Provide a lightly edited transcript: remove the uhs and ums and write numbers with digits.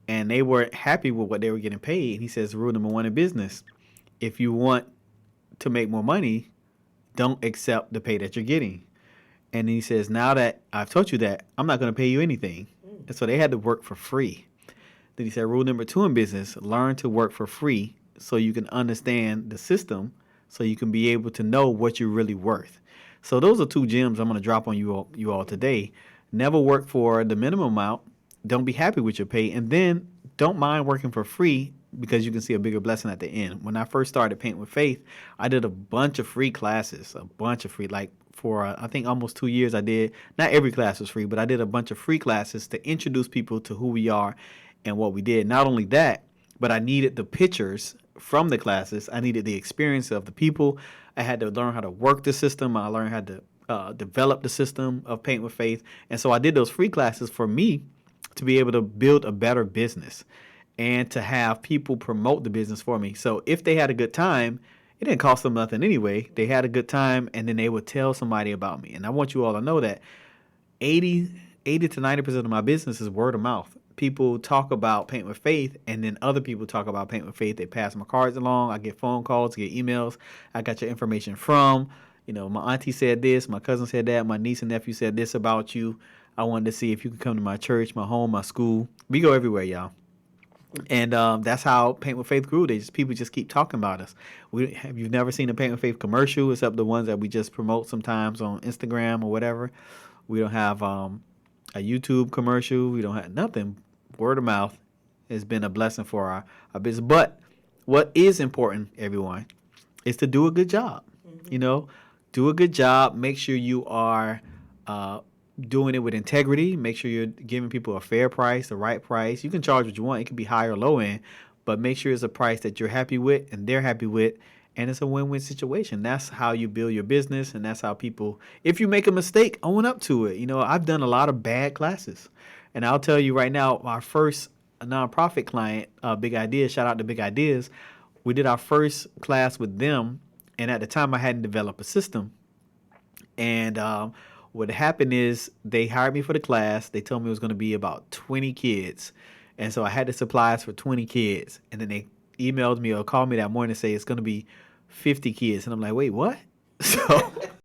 and they weren't happy with what they were getting paid. And he says, rule number one in business: if you want to make more money, don't accept the pay that you're getting. And he says, now that I've taught you that, I'm not going to pay you anything. And so they had to work for free. Then he said, rule number two in business: learn to work for free so you can understand the system, so you can be able to know what you're really worth. So those are two gems I'm going to drop on you all today. Never work for the minimum amount. Don't be happy with your pay, and then don't mind working for free because you can see a bigger blessing at the end. When I first started Paint with Faith, I did a bunch of free classes, a bunch of free, like for I think almost 2 years. I did, not every class was free, but I did a bunch of free classes to introduce people to who we are and what we did. Not only that, but I needed the pictures from the classes. I needed the experience of the people. I had to learn how to work the system. I learned how to develop the system of Paint with Faith. And so I did those free classes for me to be able to build a better business and to have people promote the business for me. So if they had a good time, it didn't cost them nothing anyway. They had a good time, and then they would tell somebody about me. And I want you all to know that 80 to 90% of my business is word of mouth. People talk about Paint with Faith, and then other people talk about Paint with Faith. They pass my cards along. I get phone calls, get emails. I got your information from, my auntie said this, my cousin said that, my niece and nephew said this about you. I wanted to see if you could come to my church, my home, my school. We go everywhere, y'all. And that's how Paint with Faith grew. People just keep talking about us. You've never seen a Paint with Faith commercial except the ones that we just promote sometimes on Instagram or whatever. We don't have a YouTube commercial. We don't have nothing. Word of mouth has been a blessing for our business. But what is important, everyone, is to do a good job. You know, do a good job. Make sure you are doing it with integrity. Make sure you're giving people a fair price, the right price. You can charge what you want. It can be high or low end, but make sure it's a price that you're happy with and they're happy with, and it's a win-win situation. That's how you build your business, and that's how people, if you make a mistake, own up to it. I've done a lot of bad classes, and I'll tell you right now, our first nonprofit client, Big Ideas, shout out to Big Ideas, we did our first class with them, and at the time I hadn't developed a system. And what happened is they hired me for the class. They told me it was going to be about 20 kids. And so I had the supplies for 20 kids. And then they emailed me or called me that morning to say it's going to be 50 kids. And I'm like, wait, what? So